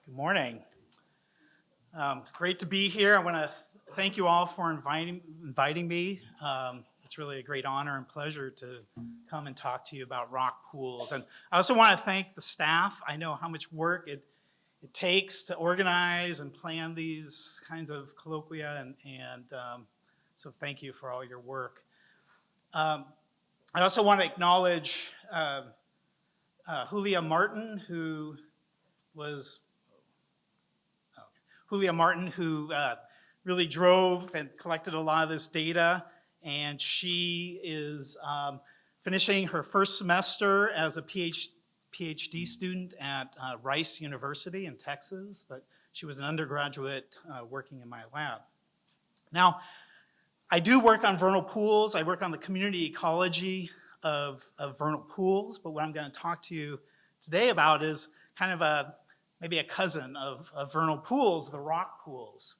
Good morning. Great to be here. I want to thank you all for inviting me. It's really a great honor and pleasure to come and talk to you about rock pools. And I also want to thank the staff. I know how much work it takes to organize and plan these kinds of colloquia, and so thank you for all your work. I also want to acknowledge Julia Martin, who really drove and collected a lot of this data, and she is finishing her first semester as a PhD student at Rice University in Texas, but she was an undergraduate working in my lab. Now, I do work on vernal pools. I work on the community ecology of vernal pools, but what I'm going to talk to you today about is kind of maybe a cousin of vernal pools, the rock pools.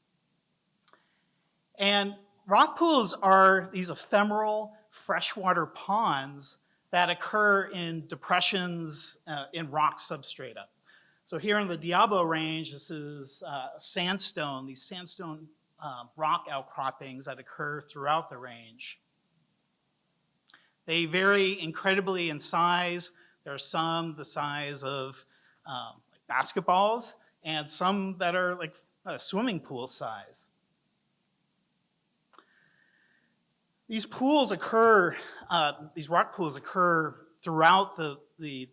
And rock pools are these ephemeral freshwater ponds that occur in depressions in rock substrata. So here in the Diablo Range, this is sandstone, these sandstone rock outcroppings that occur throughout the range. They vary incredibly in size. There are some the size of basketballs, and some that are like swimming pool size. These pools occur, these rock pools occur throughout the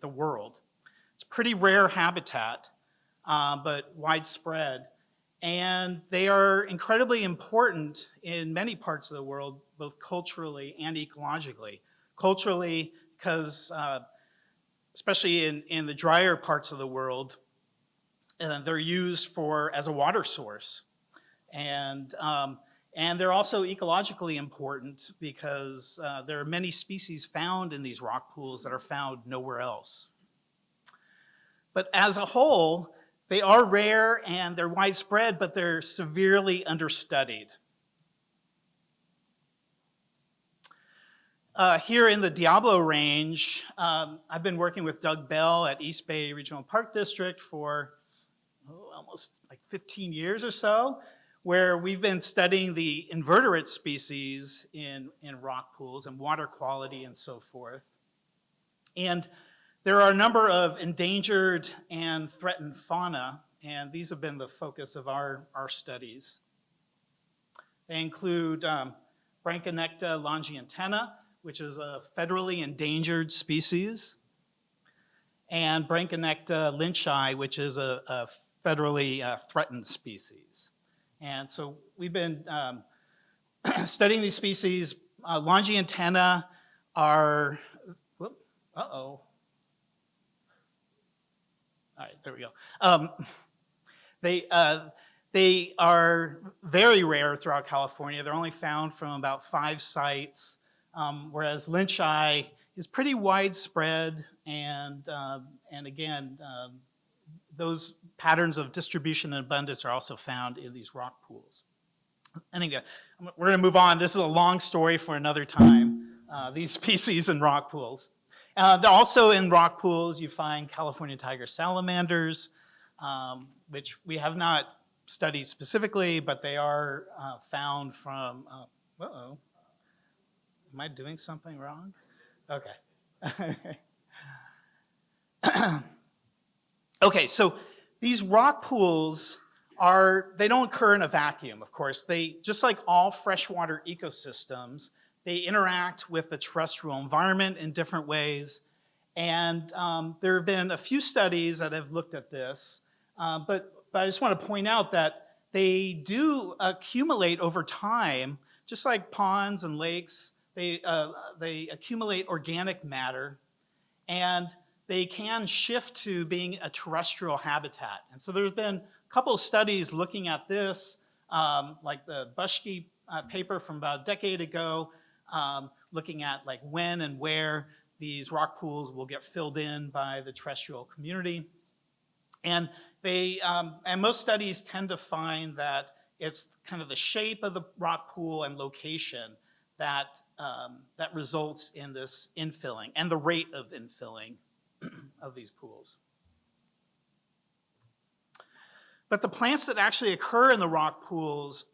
world. It's pretty rare habitat, but widespread. And they are incredibly important in many parts of the world, both culturally and ecologically. Culturally, because especially in the drier parts of the world, they're used as a water source. And they're also ecologically important because there are many species found in these rock pools that are found nowhere else. But as a whole, they are rare and they're widespread, but they're severely understudied. Here in the Diablo Range, I've been working with Doug Bell at East Bay Regional Park District for almost like 15 years or so, where we've been studying the invertebrate species in rock pools and water quality and so forth. And there are a number of endangered and threatened fauna, and these have been the focus of our studies. They include Branconecta longiantenna, which is a federally endangered species, and Branconecta lynchii, which is a federally threatened species. And so we've been studying these species. Longiantenna are, all right, there we go. They are very rare throughout California. They're only found from about 5 sites, whereas lynchii is pretty widespread, and again, those patterns of distribution and abundance are also found in these rock pools. Anyway, we're going to move on. This is a long story for another time, these species in rock pools. They're also in rock pools, you find California tiger salamanders, which we have not studied specifically, but they are found from, uh-oh, am I doing something wrong? Okay. Okay, so these rock pools they don't occur in a vacuum, of course. They, just like all freshwater ecosystems, they interact with the terrestrial environment in different ways. And there have been a few studies that have looked at this, but I just want to point out that they do accumulate over time, just like ponds and lakes. They accumulate organic matter, and they can shift to being a terrestrial habitat. And so there's been a couple of studies looking at this, like the Bushke paper from about a decade ago, looking at like when and where these rock pools will get filled in by the terrestrial community. And most studies tend to find that it's kind of the shape of the rock pool and location that results in this infilling and the rate of infilling of these pools. But the plants that actually occur in the rock pools,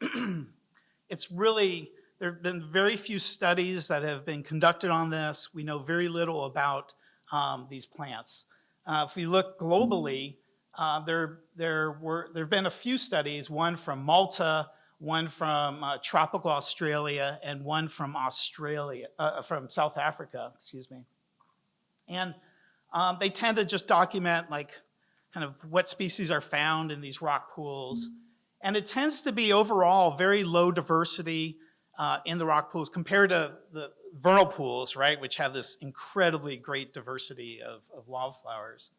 it's really, there have been very few studies that have been conducted on this. We know very little about these plants. If we look globally, there have been a few studies, one from Malta, one from tropical Australia, and one from from South Africa, excuse me. And they tend to just document like kind of what species are found in these rock pools. And it tends to be overall very low diversity in the rock pools compared to the vernal pools, right, which have this incredibly great diversity of wildflowers.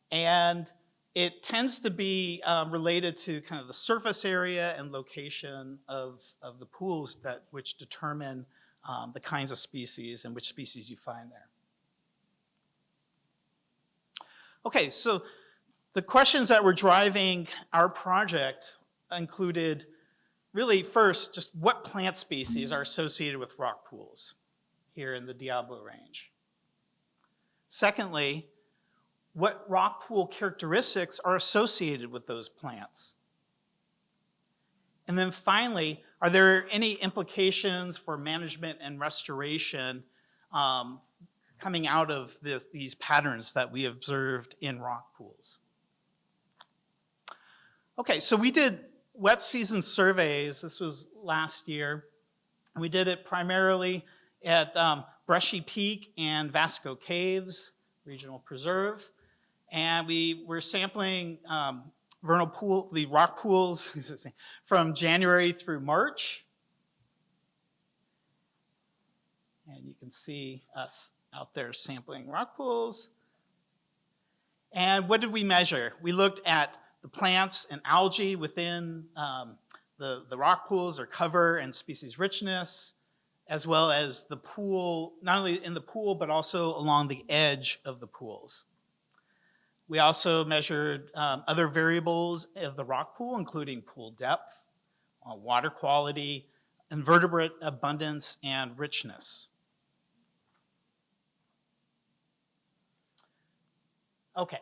And it tends to be related to kind of the surface area and location of the pools which determine the kinds of species and which species you find there. Okay, so the questions that were driving our project included really first, just what plant species are associated with rock pools here in the Diablo Range? Secondly, what rock pool characteristics are associated with those plants? And then finally, are there any implications for management and restoration coming out of these patterns that we observed in rock pools? Okay, so we did wet season surveys. This was last year. We did it primarily at Brushy Peak and Vasco Caves Regional Preserve. And we were sampling the rock pools from January through March. And you can see us out there sampling rock pools. And what did we measure? We looked at the plants and algae within the rock pools, or cover and species richness, as well as the pool, not only in the pool, but also along the edge of the pools. We also measured other variables of the rock pool, including pool depth, water quality, invertebrate abundance, and richness. Okay.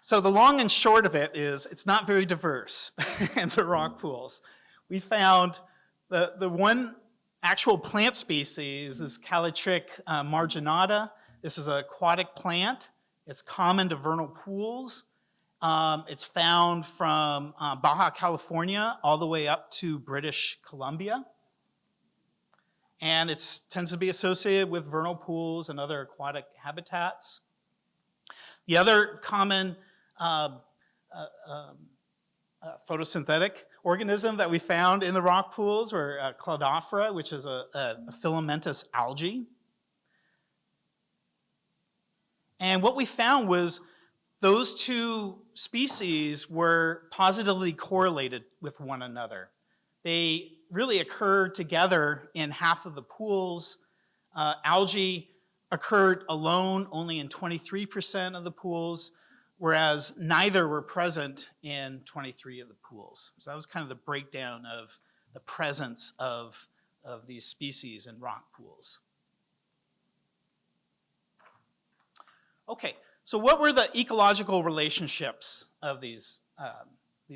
So the long and short of it is it's not very diverse in the rock pools. We found the one actual plant species is Callitrichia marginata. This is an aquatic plant. It's common to vernal pools. It's found from Baja California all the way up to British Columbia. And it tends to be associated with vernal pools and other aquatic habitats. The other common photosynthetic organism that we found in the rock pools were Cladophora, which is a filamentous algae. And what we found was those two species were positively correlated with one another. They really occurred together in half of the pools. Algae occurred alone only in 23% of the pools, whereas neither were present in 23 of the pools. So that was kind of the breakdown of the presence of these species in rock pools. Okay, so what were the ecological relationships of these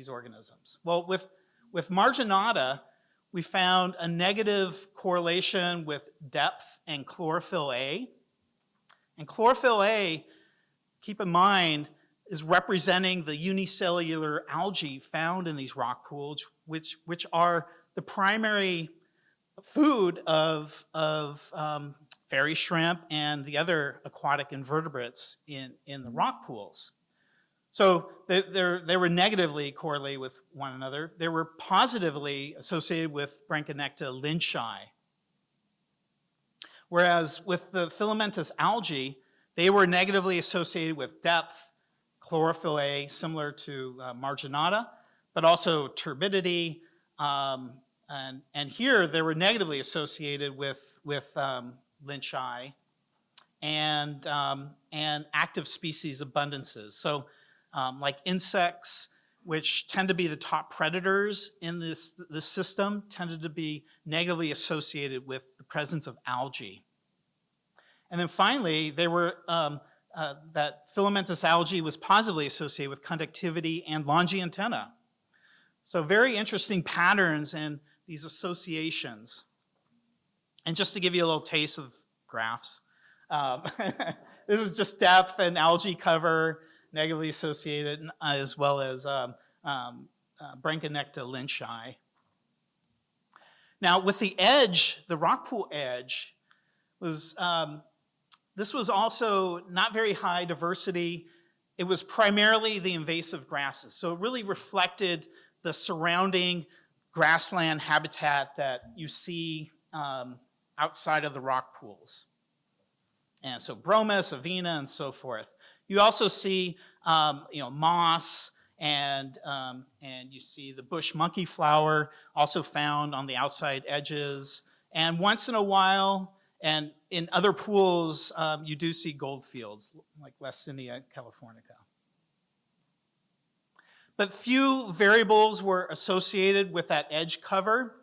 organisms? Well, with marginata, we found a negative correlation with depth and chlorophyll A. And chlorophyll A, keep in mind, is representing the unicellular algae found in these rock pools, which are the primary food of fairy shrimp and the other aquatic invertebrates in the rock pools. So they were negatively correlated with one another. They were positively associated with Branchionecta lynchi. Whereas with the filamentous algae, they were negatively associated with depth, chlorophyll A, similar to marginata, but also turbidity. And here they were negatively associated with lynchi and active species abundances. So like insects, which tend to be the top predators in this system, tended to be negatively associated with the presence of algae. And then finally, they were that filamentous algae was positively associated with conductivity and longy antenna. So very interesting patterns in these associations. And just to give you a little taste of graphs, this is just depth and algae cover negatively associated, as well as Branconecta lynchi. Now, with the edge, the rock pool edge, this was also not very high diversity. It was primarily the invasive grasses. So it really reflected the surrounding grassland habitat that you see outside of the rock pools. And so bromus, avena, and so forth. You also see moss, and you see the bush monkey flower also found on the outside edges. And once in a while, and in other pools, you do see gold fields, like Lecinia californica. But few variables were associated with that edge cover.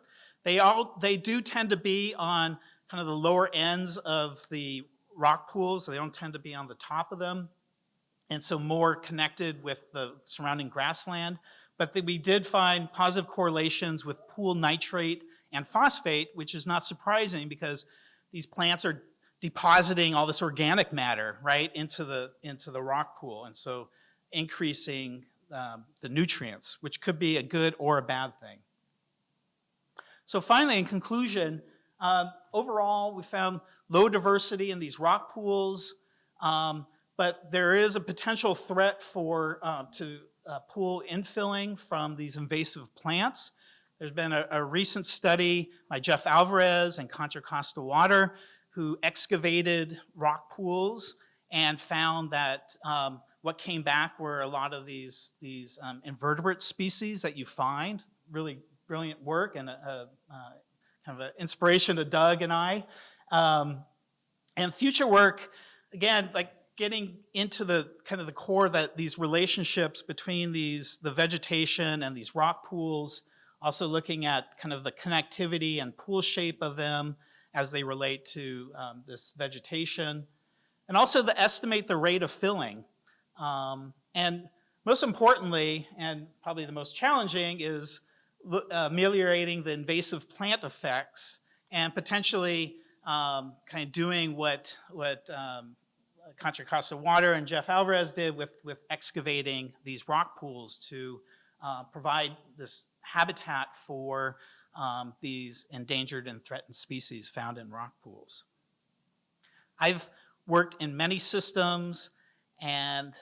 They do tend to be on kind of the lower ends of the rock pools. So they don't tend to be on the top of them, and so more connected with the surrounding grassland. But we did find positive correlations with pool nitrate and phosphate, which is not surprising because these plants are depositing all this organic matter right into the rock pool, and so increasing the nutrients, which could be a good or a bad thing. So finally, in conclusion, overall, we found low diversity in these rock pools, but there is a potential threat to pool infilling from these invasive plants. There's been a recent study by Jeff Alvarez and Contra Costa Water who excavated rock pools and found that what came back were a lot of these invertebrate species that you find. Really brilliant work, and kind of an inspiration to Doug and I. And future work, again, like getting into the kind of the core, that these relationships between the vegetation and these rock pools, also looking at kind of the connectivity and pool shape of them as they relate to this vegetation, and also to estimate the rate of filling. And most importantly, and probably the most challenging, is ameliorating the invasive plant effects and potentially kind of doing what Contra Costa Water and Jeff Alvarez did with excavating these rock pools to provide this habitat for these endangered and threatened species found in rock pools. I've worked in many systems, and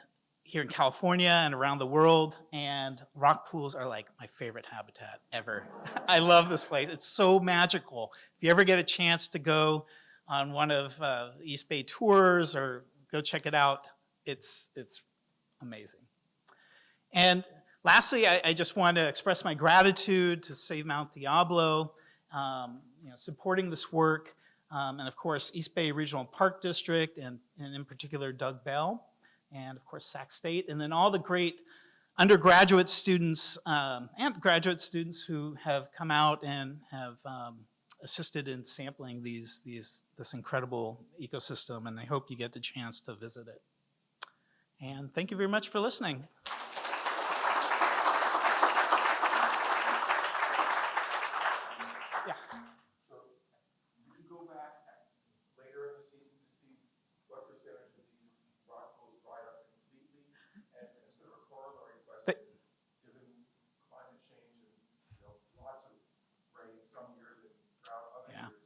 here in California and around the world, and rock pools are like my favorite habitat ever. I love this place. It's so magical. If you ever get a chance to go on one of East Bay tours or go check it out, it's amazing. And lastly, I just want to express my gratitude to Save Mount Diablo, supporting this work, and of course East Bay Regional Park District, and in particular Doug Bell, and of course Sac State, and then all the great undergraduate students and graduate students who have come out and have assisted in sampling this incredible ecosystem, and I hope you get the chance to visit it. And thank you very much for listening. Yeah. So did you go back later in the season to see what percentage of these rock pools dried up completely? And sort of a corollary question, given climate change and lots of rain some years and drought other years,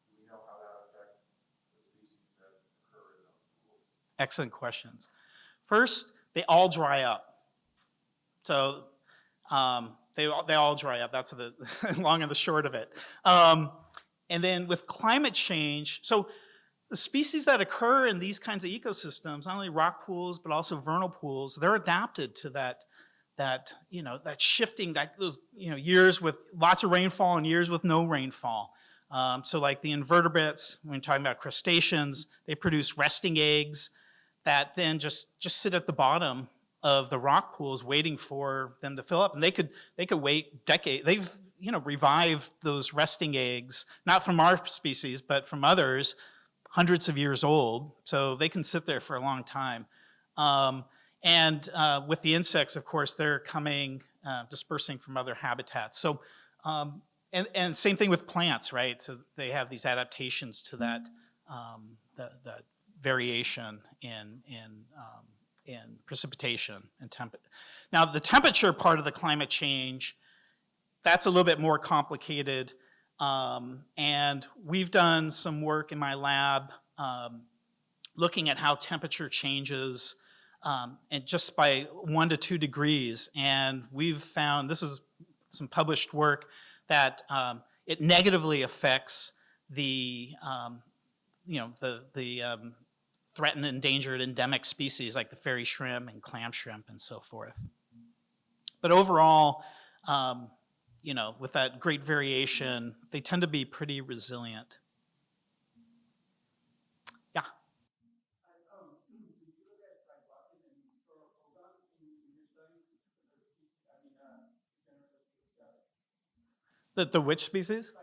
do we know how that affects the species that occur in those pools? Excellent questions. First, they all dry up. So they all dry up. That's the long and the short of it. And then with climate change, so the species that occur in these kinds of ecosystems, not only rock pools but also vernal pools, they're adapted to that shifting, those years with lots of rainfall and years with no rainfall. So like the invertebrates, when we're talking about crustaceans, they produce resting eggs that then just sit at the bottom of the rock pools waiting for them to fill up. And they could wait decades. They've revived those resting eggs, not from our species, but from others, hundreds of years old, so they can sit there for a long time. With the insects, of course, they're coming, dispersing from other habitats. So, and same thing with plants, right? So they have these adaptations to that, the variation in precipitation and temperature. Now, the temperature part of the climate change, that's a little bit more complicated. And we've done some work in my lab looking at how temperature changes and just by 1 to 2 degrees. And we've found, this is some published work, that it negatively affects the threatened, endangered, endemic species like the fairy shrimp and clam shrimp and so forth. But overall, with that great variation, they tend to be pretty resilient. Yeah. The which species?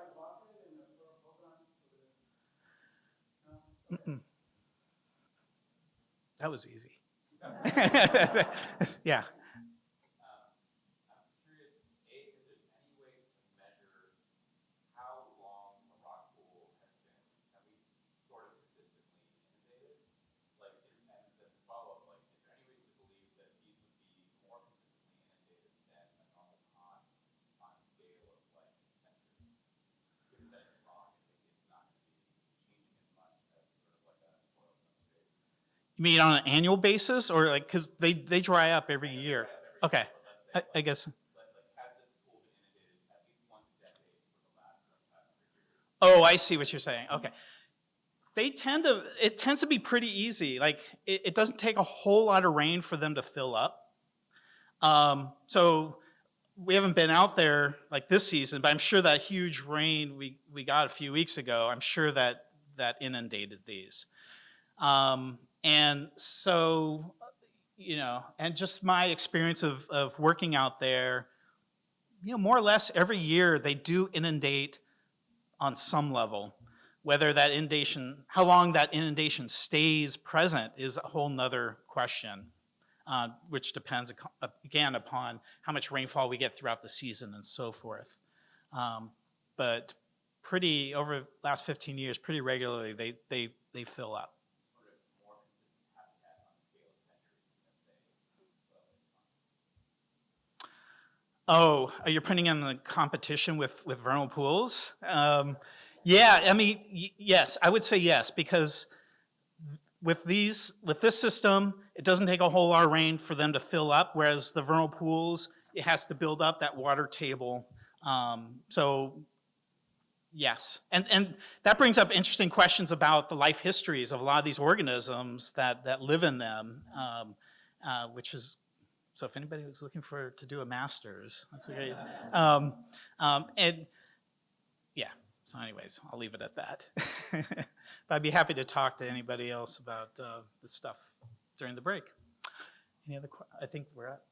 Mm-mm. That was easy. Yeah. You mean on an annual basis, or like, because they dry up every year? Okay, I guess. Oh, I see what you're saying. Okay. It tends to be pretty easy. Like, it doesn't take a whole lot of rain for them to fill up. So we haven't been out there like this season, but I'm sure that huge rain we got a few weeks ago, I'm sure that inundated these. And so, and just my experience of working out there, more or less every year they do inundate on some level. Whether that inundation, how long that inundation stays present is a whole nother question, which depends, again, upon how much rainfall we get throughout the season and so forth. But over the last 15 years, pretty regularly, they fill up. Oh, you're putting in the competition with vernal pools? Yeah, I mean, yes, I would say yes, because with this system, it doesn't take a whole lot of rain for them to fill up, whereas the vernal pools, it has to build up that water table. So yes, and that brings up interesting questions about the life histories of a lot of these organisms that live in them, which is, so if anybody was looking to do a master's, that's a great, and yeah, so anyways, I'll leave it at that. But I'd be happy to talk to anybody else about this stuff during the break. Any other questions? I think we're at